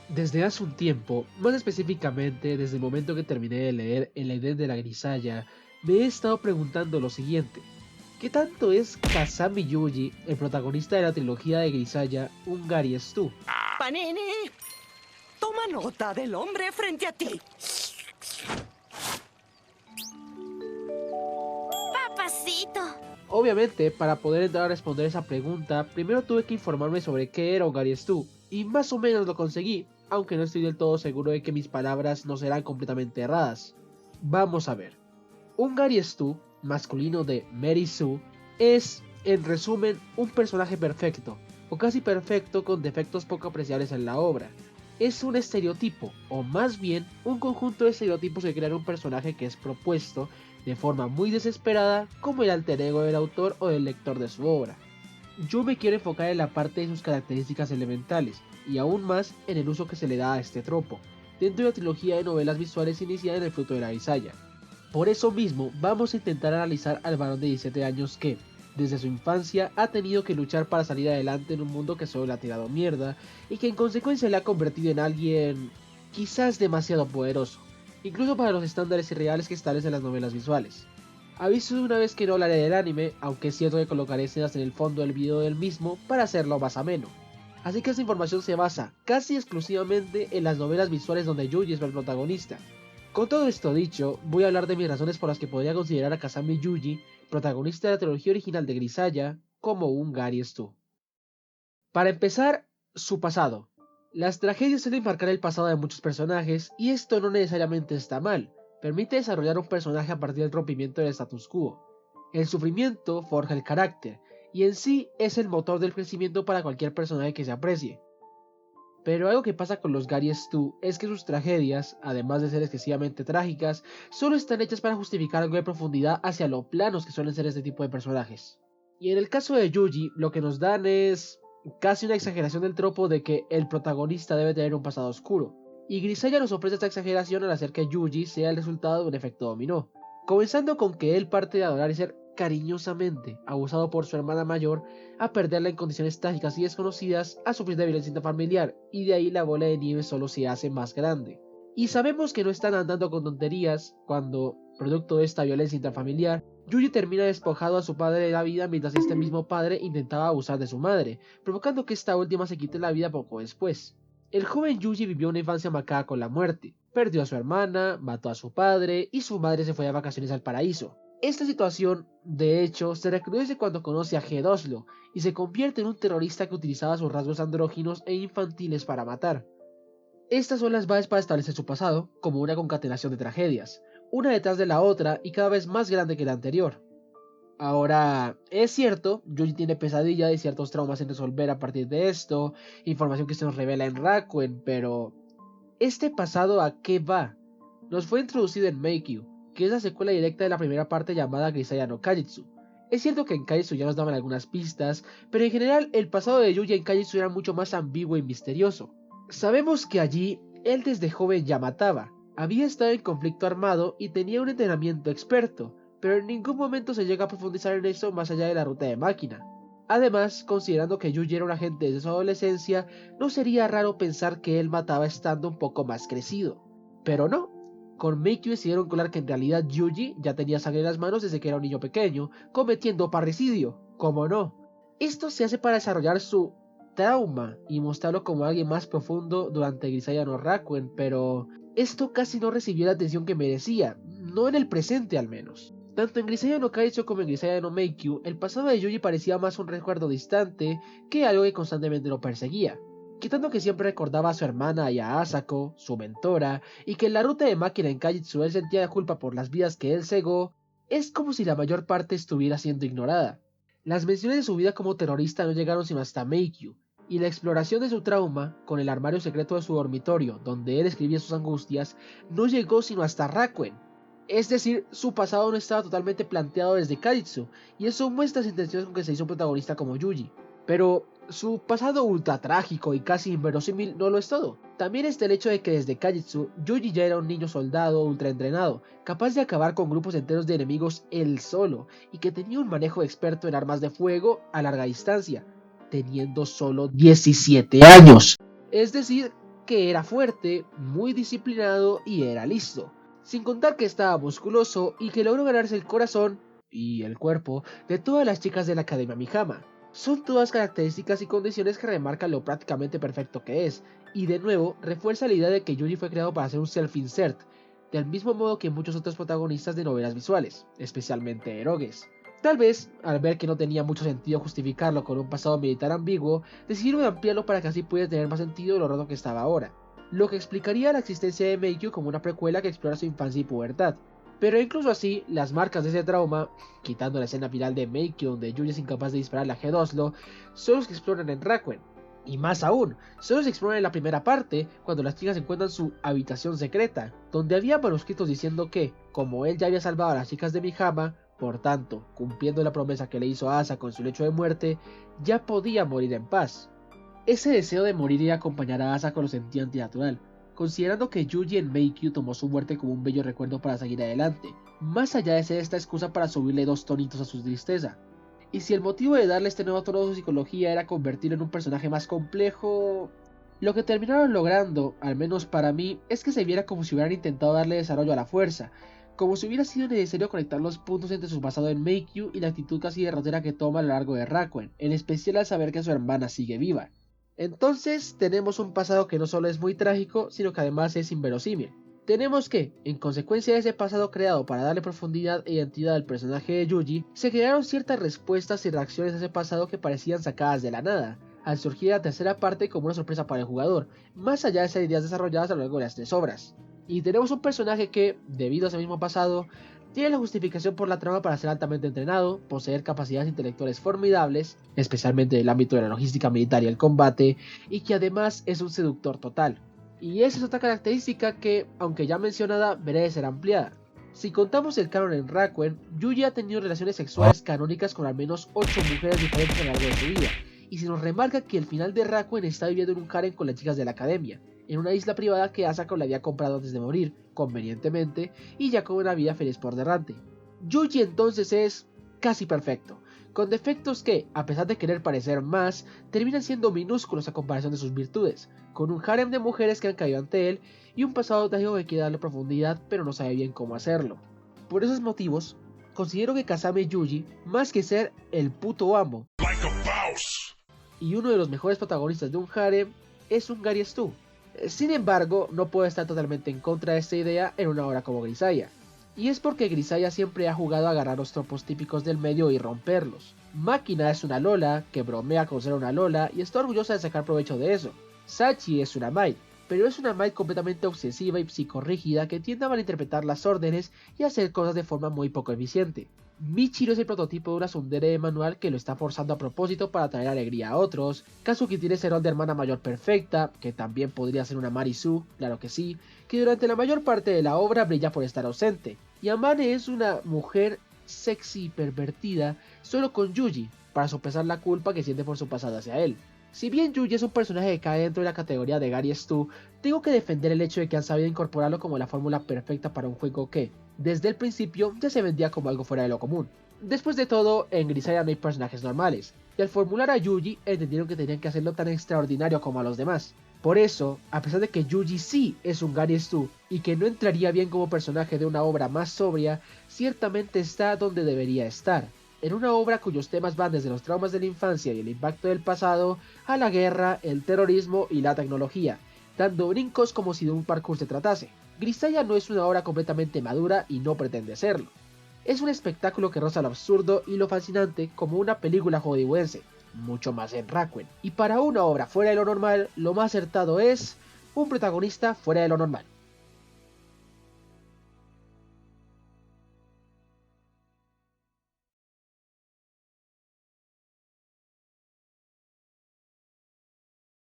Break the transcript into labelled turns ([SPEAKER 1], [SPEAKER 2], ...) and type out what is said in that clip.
[SPEAKER 1] Desde hace un tiempo, más específicamente desde el momento que terminé de leer El Edén de la Grisalla, me he estado preguntando lo siguiente: ¿qué tanto es Kazami Yuji, el protagonista de la trilogía de Grisalla, un Gary Stu?
[SPEAKER 2] Panini, toma nota del hombre frente a ti.
[SPEAKER 3] Papacito.
[SPEAKER 1] Obviamente, para poder entrar a responder esa pregunta, primero tuve que informarme sobre qué era un Gary Stu, y más o menos lo conseguí, aunque no estoy del todo seguro de que mis palabras no serán completamente erradas. Vamos a ver. Un Gary Stu, masculino de Mary Sue, es, en resumen, un personaje perfecto, o casi perfecto con defectos poco apreciables en la obra. Es un estereotipo, o más bien un conjunto de estereotipos que crean un personaje que es propuesto de forma muy desesperada como el alter ego del autor o del lector de su obra. Yo me quiero enfocar en la parte de sus características elementales, y aún más en el uso que se le da a este tropo, dentro de la trilogía de novelas visuales iniciada en El fruto de la Grisalla. Por eso mismo, vamos a intentar analizar al varón de 17 años que, desde su infancia, ha tenido que luchar para salir adelante en un mundo que solo le ha tirado mierda, y que en consecuencia le ha convertido en alguien quizás demasiado poderoso, incluso para los estándares irreales que establecen las novelas visuales. Aviso de una vez que no hablaré del anime, aunque es cierto que colocaré escenas en el fondo del video del mismo para hacerlo más ameno. Así que esta información se basa casi exclusivamente en las novelas visuales donde Yuji es el protagonista. Con todo esto dicho, voy a hablar de mis razones por las que podría considerar a Kazami Yuji, protagonista de la trilogía original de Grisaya, como un Gary Stu. Para empezar, su pasado. Las tragedias suelen marcar el pasado de muchos personajes, y esto no necesariamente está mal. Permite desarrollar un personaje a partir del rompimiento del status quo. El sufrimiento forja el carácter, y en sí es el motor del crecimiento para cualquier personaje que se aprecie. Pero algo que pasa con los Gary Stu es que sus tragedias, además de ser excesivamente trágicas, solo están hechas para justificar algo de profundidad hacia lo planos que suelen ser este tipo de personajes. Y en el caso de Yuji, lo que nos dan es casi una exageración del tropo de que el protagonista debe tener un pasado oscuro. Y Grisella nos ofrece esta exageración al hacer que Yuji sea el resultado de un efecto dominó. Comenzando con que él parte de adorar y ser cariñosamente abusado por su hermana mayor, a perderla en condiciones trágicas y desconocidas, a sufrir de violencia intrafamiliar, y de ahí la bola de nieve solo se hace más grande. Y sabemos que no están andando con tonterías cuando, producto de esta violencia intrafamiliar, Yuji termina despojado a su padre de la vida mientras este mismo padre intentaba abusar de su madre, provocando que esta última se quite la vida poco después. El joven Yuji vivió una infancia marcada con la muerte, perdió a su hermana, mató a su padre y su madre se fue de vacaciones al paraíso. Esta situación, de hecho, se recrudece cuando conoce a Gedoslo y se convierte en un terrorista que utilizaba sus rasgos andróginos e infantiles para matar. Estas son las bases para establecer su pasado, como una concatenación de tragedias, una detrás de la otra y cada vez más grande que la anterior. Ahora, es cierto, Yuji tiene pesadilla y ciertos traumas en resolver a partir de esto, información que se nos revela en Rakuen, pero ¿este pasado a qué va? Nos fue introducido en Meikyu, que es la secuela directa de la primera parte llamada Grisaya no Kajitsu. Es cierto que en Kajitsu ya nos daban algunas pistas, pero en general el pasado de Yuji en Kajitsu era mucho más ambiguo y misterioso. Sabemos que allí, él desde joven ya mataba, había estado en conflicto armado y tenía un entrenamiento experto, pero en ningún momento se llega a profundizar en eso más allá de la ruta de máquina. Además, considerando que Yuji era un agente desde su adolescencia, no sería raro pensar que él mataba estando un poco más crecido. Pero no, con Meikyu decidieron colar que en realidad Yuji ya tenía sangre en las manos desde que era un niño pequeño, cometiendo parricidio. ¿Cómo no? Esto se hace para desarrollar su trauma y mostrarlo como alguien más profundo durante Grisaya no Rakuen, pero esto casi no recibió la atención que merecía, no en el presente al menos. Tanto en Grisaya no Kaicho como en Grisaya no Meikyu, el pasado de Yuji parecía más un recuerdo distante que algo que constantemente lo perseguía. Quitando que siempre recordaba a su hermana y a Asako, su mentora, y que en la ruta de máquina en Kajitsu él sentía culpa por las vidas que él cegó, es como si la mayor parte estuviera siendo ignorada. Las menciones de su vida como terrorista no llegaron sino hasta Meikyu, y la exploración de su trauma, con el armario secreto de su dormitorio, donde él escribía sus angustias, no llegó sino hasta Rakuen. Es decir, su pasado no estaba totalmente planteado desde Kajitsu, y eso muestra las intenciones con que se hizo un protagonista como Yuji. Pero su pasado ultra trágico y casi inverosímil no lo es todo. También está el hecho de que desde Kajitsu, Yuji ya era un niño soldado ultra entrenado, capaz de acabar con grupos enteros de enemigos él solo, y que tenía un manejo experto en armas de fuego a larga distancia, teniendo solo 17 años. Es decir, que era fuerte, muy disciplinado y era listo. Sin contar que estaba musculoso y que logró ganarse el corazón y el cuerpo de todas las chicas de la Academia Mihama. Son todas características y condiciones que remarcan lo prácticamente perfecto que es, y de nuevo refuerza la idea de que Yuji fue creado para ser un self-insert, del mismo modo que muchos otros protagonistas de novelas visuales, especialmente eroges. Tal vez, al ver que no tenía mucho sentido justificarlo con un pasado militar ambiguo, decidieron ampliarlo para que así pudiera tener más sentido lo roto que estaba ahora, lo que explicaría la existencia de Meikyu como una precuela que explora su infancia y pubertad. Pero incluso así, las marcas de ese trauma, quitando la escena final de Meikyu donde Yuji es incapaz de disparar a G2lo, son los que exploran en Rakuen. Y más aún, solo se exploran en la primera parte, cuando las chicas encuentran su habitación secreta, donde había manuscritos diciendo que, como él ya había salvado a las chicas de Mihama, por tanto, cumpliendo la promesa que le hizo a Asa con su lecho de muerte, ya podía morir en paz. Ese deseo de morir y acompañar a Asa lo sentía antinatural, considerando que Yuji en Meikyu tomó su muerte como un bello recuerdo para seguir adelante, más allá de ser esta excusa para subirle 2 tonitos a su tristeza. Y si el motivo de darle este nuevo tono a su psicología era convertirlo en un personaje más complejo, lo que terminaron logrando, al menos para mí, es que se viera como si hubieran intentado darle desarrollo a la fuerza, como si hubiera sido necesario conectar los puntos entre su pasado en Meikyu y la actitud casi derrotera que toma a lo largo de Rakuen, en especial al saber que su hermana sigue viva. Entonces tenemos un pasado que no solo es muy trágico, sino que además es inverosímil. Tenemos que, en consecuencia de ese pasado creado para darle profundidad e identidad al personaje de Yuji, se crearon ciertas respuestas y reacciones a ese pasado que parecían sacadas de la nada, al surgir la tercera parte como una sorpresa para el jugador, más allá de esas ideas desarrolladas a lo largo de las 3 obras. Y tenemos un personaje que, debido a ese mismo pasado, tiene la justificación por la trama para ser altamente entrenado, poseer capacidades intelectuales formidables, especialmente en el ámbito de la logística militar y el combate, y que además es un seductor total. Y esa es otra característica que, aunque ya mencionada, merece ser ampliada. Si contamos el canon en Rakuen, Yuji ha tenido relaciones sexuales canónicas con al menos 8 mujeres diferentes a lo largo de su vida, y se nos remarca que el final de Rakuen está viviendo en un harem con las chicas de la academia, en una isla privada que Asako le había comprado antes de morir, convenientemente, y ya con una vida feliz por delante. Yuji entonces es casi perfecto, con defectos que, a pesar de querer parecer más, terminan siendo minúsculos a comparación de sus virtudes, con un harem de mujeres que han caído ante él y un pasado trágico que quiere darle profundidad pero no sabe bien cómo hacerlo. Por esos motivos, considero que Kasame Yuji, más que ser el puto amo y uno de los mejores protagonistas de un harem, es un Gary Stu. Sin embargo, no puedo estar totalmente en contra de esta idea en una obra como Grisaya. Y es porque Grisaya siempre ha jugado a agarrar los tropos típicos del medio y romperlos. Máquina es una Lola, que bromea con ser una Lola y está orgullosa de sacar provecho de eso. Sachi es una Maid, pero es una Maid completamente obsesiva y psicorrígida que tiende a malinterpretar las órdenes y a hacer cosas de forma muy poco eficiente. Michiro es el prototipo de una tsundere de manual que lo está forzando a propósito para traer alegría a otros. Kazuki tiene ese rol de hermana mayor perfecta, que también podría ser una Marisu, claro que sí, que durante la mayor parte de la obra brilla por estar ausente. Y Amane es una mujer sexy y pervertida solo con Yuji, para sopesar la culpa que siente por su pasado hacia él. Si bien Yuji es un personaje que cae dentro de la categoría de Gary Stu, tengo que defender el hecho de que han sabido incorporarlo como la fórmula perfecta para un juego que, desde el principio, ya se vendía como algo fuera de lo común. Después de todo, en Grisaya no hay personajes normales, y al formular a Yuji entendieron que tenían que hacerlo tan extraordinario como a los demás. Por eso, a pesar de que Yuji sí es un Gary Stu y que no entraría bien como personaje de una obra más sobria, ciertamente está donde debería estar. En una obra cuyos temas van desde los traumas de la infancia y el impacto del pasado a la guerra, el terrorismo y la tecnología, dando brincos como si de un parkour se tratase. Grisaya no es una obra completamente madura y no pretende serlo. Es un espectáculo que roza lo absurdo y lo fascinante como una película hollywoodense, mucho más en Rakuen. Y para una obra fuera de lo normal, lo más acertado es un protagonista fuera de lo normal.